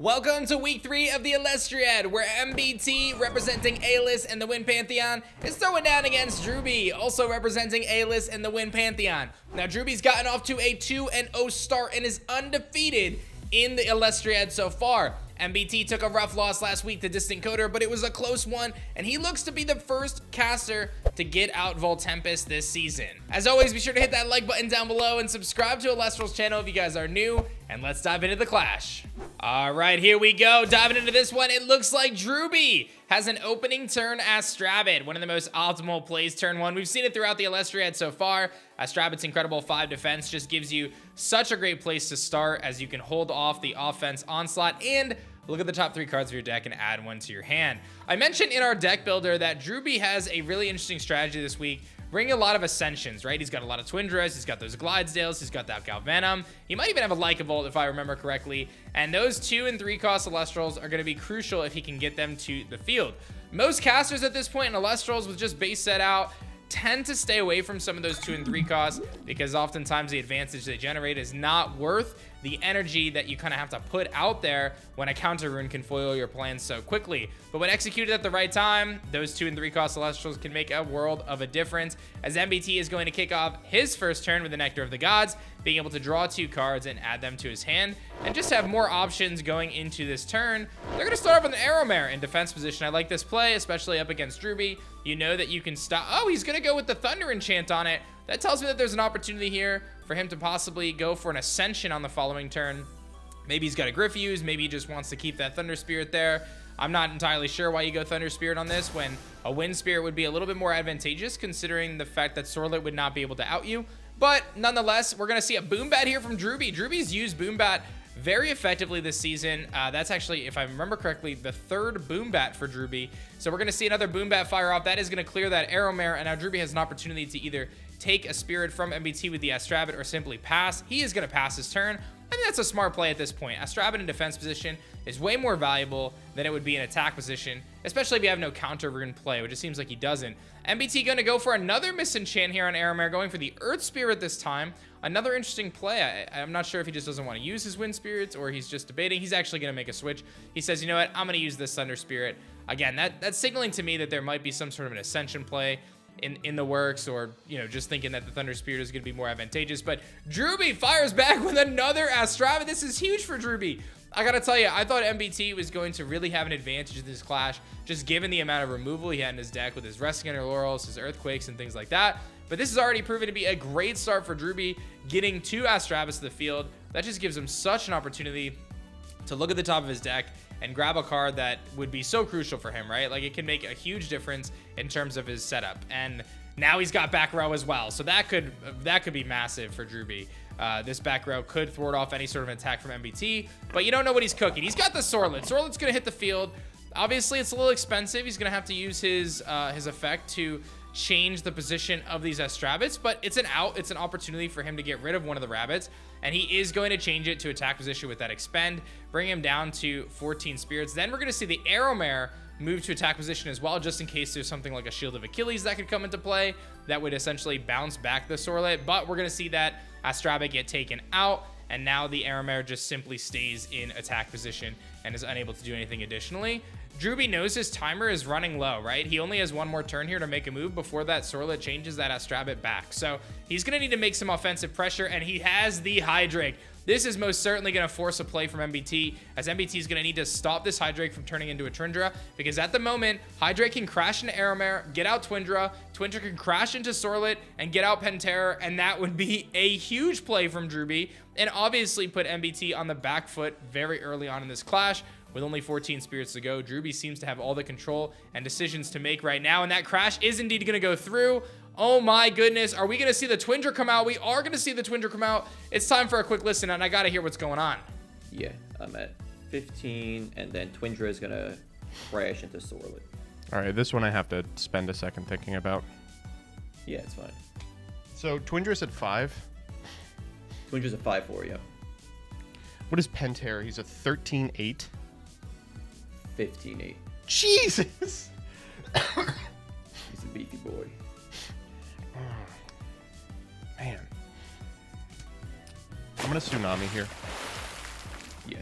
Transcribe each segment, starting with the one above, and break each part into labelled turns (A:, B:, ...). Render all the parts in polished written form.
A: Welcome to week 3 of the Elestriad, where MBT, representing A-List and the Win Pantheon, is throwing down against Drewby, also representing A-List and the Win Pantheon. Now, Drewby's gotten off to a 2-0 start and is undefeated in the Elestriad so far. MBT took a rough loss last week to Distant Coder, but it was a close one, and he looks to be the first caster to get out Voltempest this season. As always, be sure to hit that like button down below and subscribe to Elestrals channel if you guys are new, and let's dive into the clash. All right, here we go. Diving into this one, it looks like Drewby has an opening turn Astrabid, one of the most optimal plays turn 1. We've seen it throughout the Elestriad so far. Astrabid's incredible 5 defense just gives you such a great place to start, as you can hold off the offense onslaught and look at the top 3 cards of your deck and add one to your hand. I mentioned in our deck builder that Drewby has a really interesting strategy this week, bringing a lot of Ascensions, right? He's got a lot of Twindras, he's got those Glidesdales, he's got that Galvanum. He might even have a Lycavolt if I remember correctly. And those 2 and 3 cost Elestrals are going to be crucial if he can get them to the field. Most casters at this point in Elestrals with just base set out tend to stay away from some of those 2 and 3 costs, because oftentimes the advantage they generate is not worth the energy that you kind of have to put out there when a counter rune can foil your plans so quickly. But when executed at the right time, those 2 and 3 cost Elestrals can make a world of a difference, as MBT is going to kick off his first turn with the Nectar of the Gods, being able to draw 2 cards and add them to his hand, and just have more options going into this turn. They're going to start off with an Arrowmare in defense position. I like this play, especially up against Drewby. You know that you can stop. Oh, he's going to go with the Thunder Enchant on it. That tells me that there's an opportunity here for him to possibly go for an Ascension on the following turn. Maybe he's got a Griffuse. Maybe he just wants to keep that Thunder Spirit there. I'm not entirely sure why you go Thunder Spirit on this when a Wind Spirit would be a little bit more advantageous, considering the fact that Sorlet would not be able to out you. But nonetheless, we're going to see a Boom Bat here from Drewby. Drewby's used Boom Bat very effectively this season. That's actually, if I remember correctly, the 3rd Boom Bat for Drewby. So we're going to see another Boom Bat fire off. That is going to clear that Arrowmare, and now Drewby has an opportunity to either take a Spirit from MBT with the Astrabid or simply pass. He is going to pass his turn. I think that's a smart play at this point. Astrabid in defense position is way more valuable than it would be in attack position, especially if you have no counter rune play, which it seems like he doesn't. MBT going to go for another Misenchant here on Arrowmare, going for the Earth Spirit this time. Another interesting play. I'm not sure if he just doesn't want to use his Wind Spirits or he's just debating. He's actually going to make a switch. He says, you know what, I'm going to use this Thunder Spirit. Again, that's signaling to me that there might be some sort of an Ascension play in the works, or, you know, just thinking that the Thunder Spirit is going to be more advantageous. But Drewby fires back with another Astrabid. This is huge for Drewby. I gotta tell you, I thought MBT was going to really have an advantage in this clash, just given the amount of removal he had in his deck with his Resting Under Laurels, his Earthquakes, and things like that. But this has already proven to be a great start for Drewby, getting 2 Astrabis to the field. That just gives him such an opportunity to look at the top of his deck and grab a card that would be so crucial for him, right? Like, it can make a huge difference in terms of his setup. And now he's got back row as well, so that could be massive for Drewby. This back row could thwart off any sort of attack from MBT, but you don't know what he's cooking. He's got the Sorlet. Sorlet's gonna hit the field. Obviously, it's a little expensive. He's gonna have to use his effect to change the position of these Astrabits, but it's an opportunity for him to get rid of one of the rabbits, and he is going to change it to attack position with that expend, bring him down to 14 spirits. Then we're going to see the Arrowmare move to attack position as well, just in case there's something like a Shield of Achilles that could come into play that would essentially bounce back the Sorlet. But we're going to see that Astrabit get taken out, and now the Arrowmare just simply stays in attack position and is unable to do anything additionally. Drewby knows his timer is running low, right? He only has one more turn here to make a move before that Sorlet changes that Astrabit back. So he's going to need to make some offensive pressure, and he has the Hydrake. This is most certainly going to force a play from MBT, as MBT is going to need to stop this Hydrake from turning into a Twindra, because at the moment, Hydrake can crash into Arrowmare, get out Twindra, Twindra can crash into Sorlet, and get out Penterror, and that would be a huge play from Drewby, and obviously put MBT on the back foot very early on in this clash. With only 14 spirits to go, Drewby seems to have all the control and decisions to make right now, and that crash is indeed going to go through. Oh my goodness, are we going to see the Twindra come out? We are going to see the Twindra come out. It's time for a quick listen, and I got to hear what's going on.
B: Yeah, I'm at 15, and then Twindra is going to crash into Sorlet.
C: All right, this one I have to spend a second thinking about.
B: Yeah, it's fine.
C: So Twindra's at 5.
B: Twindra's at 5-4, yeah.
C: What is Penterror? He's a 13-8.
B: 15-8.
C: Jesus!
B: He's a beefy boy.
C: Man. I'm gonna Tsunami here.
B: Yeah.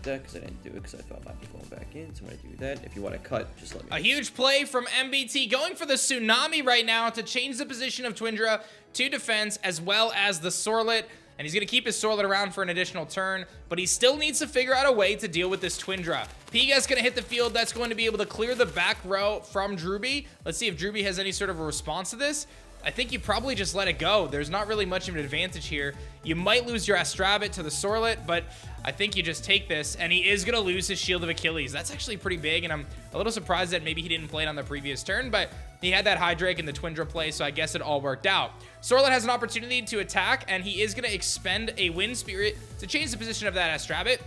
B: that deck because I didn't do it because I thought I might be going back in. So I'm going to do that. If you want to cut, just let me know.
A: A huge play from MBT going for the Tsunami right now to change the position of Twindra to defense as well as the Sorlet. And he's going to keep his Sorlet around for an additional turn, but he still needs to figure out a way to deal with this Twindra. Piga's going to hit the field. That's going to be able to clear the back row from Drewby. Let's see if Drewby has any sort of a response to this. I think you probably just let it go. There's not really much of an advantage here. You might lose your Astrabit to the Sorlet, but I think you just take this, and he is going to lose his Shield of Achilles. That's actually pretty big, and I'm a little surprised that maybe he didn't play it on the previous turn, but he had that Hydrake in the Twindra play, so I guess it all worked out. Sorlet has an opportunity to attack, and he is going to expend a Wind Spirit to change the position of that Astrabit,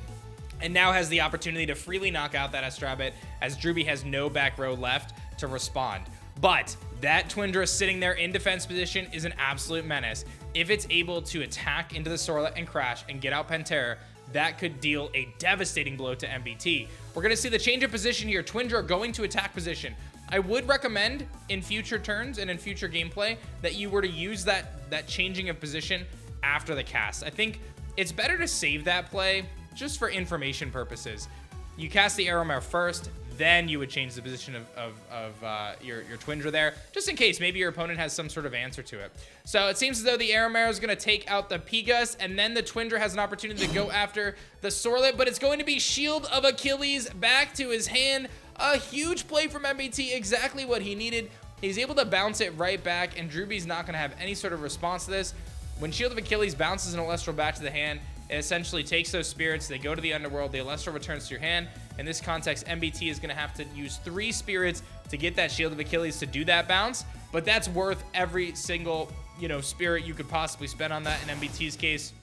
A: and now has the opportunity to freely knock out that Astrabit, as Drewby has no back row left to respond. But that Twindra sitting there in defense position is an absolute menace. If it's able to attack into the Sorlet and crash and get out Pantera, that could deal a devastating blow to MBT. We're going to see the change of position here. Twindra going to attack position. I would recommend in future turns and in future gameplay that you were to use that changing of position after the cast. I think it's better to save that play just for information purposes. You cast the Arrow Mare first, then you would change the position of your Twindra there, just in case maybe your opponent has some sort of answer to it. So it seems as though the Arrow is going to take out the Pigas, and then the Twindra has an opportunity to go after the Sorlet, but it's going to be Shield of Achilles back to his hand. A huge play from MBT, exactly what he needed. He's able to bounce it right back, and Drewby's not going to have any sort of response to this. When Shield of Achilles bounces an Elestral back to the hand, it essentially takes those spirits, they go to the underworld, the Elestral returns to your hand. In this context, MBT is going to have to use 3 spirits to get that Shield of Achilles to do that bounce, but that's worth every single, spirit you could possibly spend on that in MBT's case,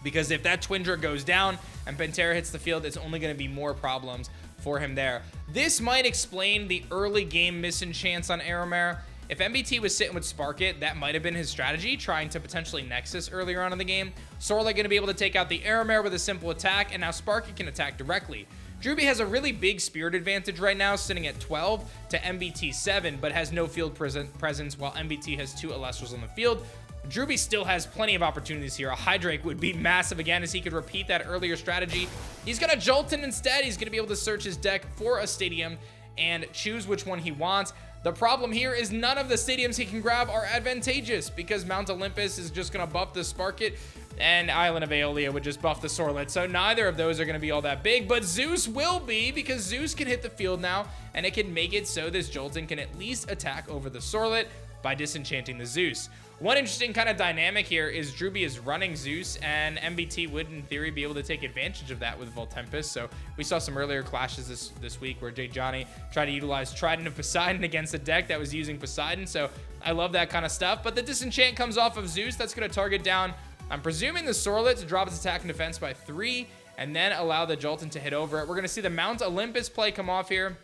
A: because if that Twindra goes down and Pantera hits the field, it's only going to be more problems for him there. This might explain the early game misenchance on Arrowmare. If MBT was sitting with Spark It, that might have been his strategy, trying to potentially Nexus earlier on in the game. Sorlet going to be able to take out the Arrowmare with a simple attack, and now Spark It can attack directly. Drewby has a really big spirit advantage right now, sitting at 12 to MBT 7, but has no field presence, while MBT has 2 Elestrals on the field. Drewby still has plenty of opportunities here. A Hydrake would be massive again, as he could repeat that earlier strategy. He's going to Jolton instead. He's going to be able to search his deck for a Stadium and choose which one he wants. The problem here is none of the Stadiums he can grab are advantageous, because Mount Olympus is just going to buff the Spark It, and Island of Aeolia would just buff the Sorlet. So neither of those are going to be all that big, but Zeus will be, because Zeus can hit the field now, and it can make it so this Jolton can at least attack over the Sorlet by disenchanting the Zeus. One interesting kind of dynamic here is Drewby is running Zeus, and MBT would, in theory, be able to take advantage of that with Voltempest. So we saw some earlier clashes this week where Jay Johnny tried to utilize Trident of Poseidon against a deck that was using Poseidon. So I love that kind of stuff. But the disenchant comes off of Zeus. That's going to target down, I'm presuming, the Sorlet to drop its attack and defense by 3, and then allow the Jolton to hit over it. We're going to see the Mount Olympus play come off here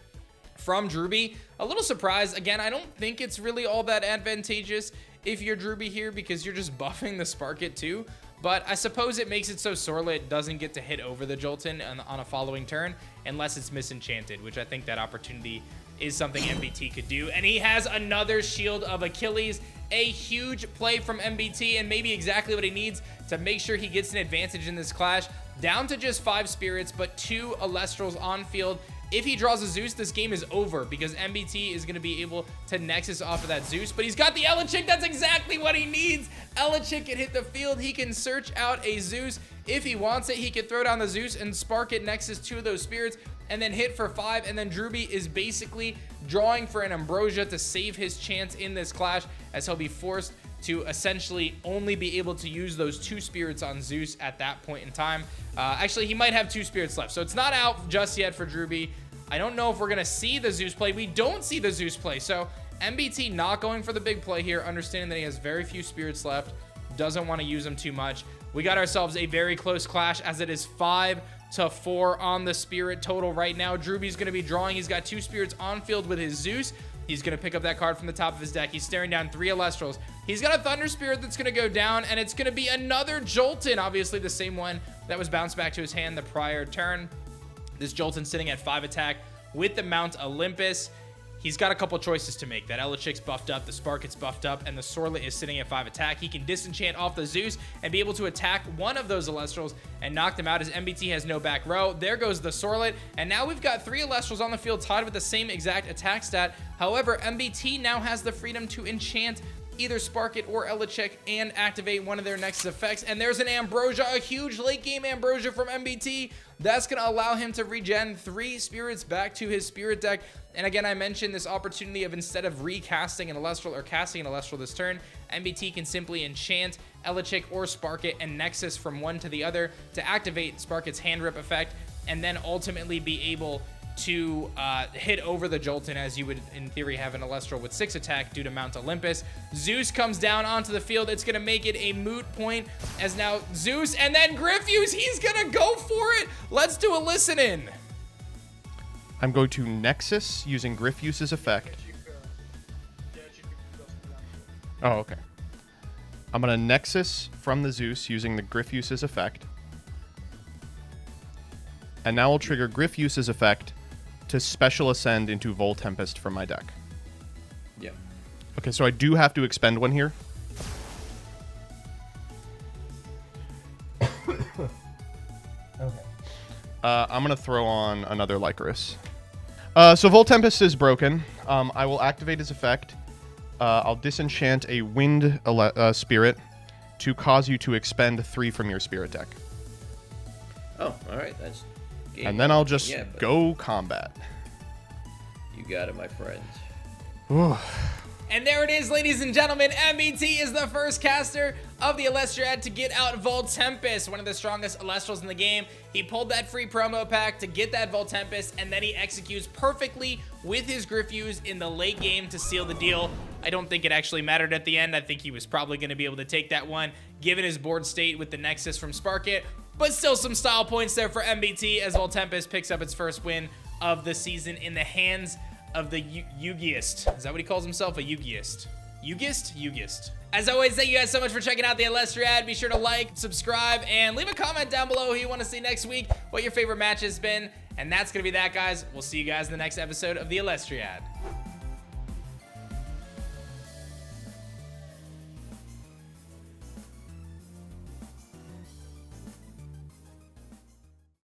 A: from Drewby. A little surprised. Again, I don't think it's really all that advantageous if you're Drewby here, because you're just buffing the Spark It too. But I suppose it makes it so Sorlet doesn't get to hit over the Jolton on a following turn unless it's misenchanted, which I think that opportunity is something MBT could do. And he has another Shield of Achilles. A huge play from MBT, and maybe exactly what he needs to make sure he gets an advantage in this clash. Down to just 5 spirits, but 2 Elestrals on field. If he draws a Zeus, this game is over, because MBT is going to be able to Nexus off of that Zeus. But he's got the Elechick. That's exactly what he needs. Elechick can hit the field. He can search out a Zeus. If he wants it, he can throw down the Zeus and Spark It, Nexus 2 of those spirits, and then hit for 5. And then Drewby is basically drawing for an Ambrosia to save his chance in this clash, as he'll be forced to essentially only be able to use those 2 spirits on Zeus at that point in time. Actually, he might have 2 spirits left, so it's not out just yet for Drewby. I don't know if we're going to see the Zeus play. We don't see the Zeus play, so MBT not going for the big play here, understanding that he has very few spirits left, doesn't want to use them too much. We got ourselves a very close clash, as it is 5-4 on the spirit total right now. Drewby's going to be drawing. He's got 2 spirits on field with his Zeus. He's going to pick up that card from the top of his deck. He's staring down 3 Elestrals. He's got a Thunder Spirit that's going to go down, and it's going to be another Jolton, obviously the same one that was bounced back to his hand the prior turn. This Jolton sitting at 5 attack with the Mount Olympus. he's got a couple choices to make. That Elechick's buffed up, the Spark gets buffed up, and the Sorlet is sitting at 5 attack. He can disenchant off the Zeus and be able to attack one of those Elestrals and knock them out as MBT has no back row. There goes the Sorlet, and now we've got 3 Elestrals on the field tied with the same exact attack stat. However, MBT now has the freedom to enchant either Spark It or Elechick and activate one of their Nexus effects. And there's an Ambrosia, a huge late game Ambrosia from MBT. That's going to allow him to regen 3 spirits back to his spirit deck. And again, I mentioned this opportunity of instead of recasting an Elestral or casting an Elestral this turn, MBT can simply enchant Elechick or Spark It and Nexus from one to the other to activate Spark It's hand rip effect, and then ultimately be able to hit over the Jolton as you would in theory have an Elestral with 6 attack due to Mount Olympus. Zeus comes down onto the field. It's going to make it a moot point as now Zeus and then Griffuse, he's going to go for it. Let's do a listen in.
C: I'm going to Nexus using Griffuse's effect. Oh, okay. I'm going to Nexus from the Zeus using the Griffuse's effect. And now I'll trigger Griffuse's effect to special ascend into Vol Tempest from my deck.
B: Yeah.
C: Okay, so I do have to expend one here. Okay. I'm going to throw on another Lycoris. So Vol Tempest is broken. I will activate his effect. I'll disenchant a Wind Spirit to cause you to expend 3 from your Spirit deck.
B: Oh, all right. That's game.
C: And then I'll just
B: Yeah,
C: go combat.
B: You got it, my friend.
A: And there it is, ladies and gentlemen. MBT is the first caster of the Elestriad to get out Vol Tempest, one of the strongest Elestrals in the game. He pulled that free promo pack to get that Vol Tempest, and then he executes perfectly with his Griffuse in the late game to seal the deal. I don't think it actually mattered at the end. I think he was probably going to be able to take that one, given his board state with the Nexus from Spark It. But still some style points there for MBT as Vol Tempest picks up its first win of the season in the hands of the Yugiist. Is that what he calls himself? A Yugiist. Yugiist? Yugiist. As always, thank you guys so much for checking out the Elestriad. Be sure to like, subscribe, and leave a comment down below who you want to see next week, what your favorite match has been. And that's going to be that, guys. We'll see you guys in the next episode of the Elestriad.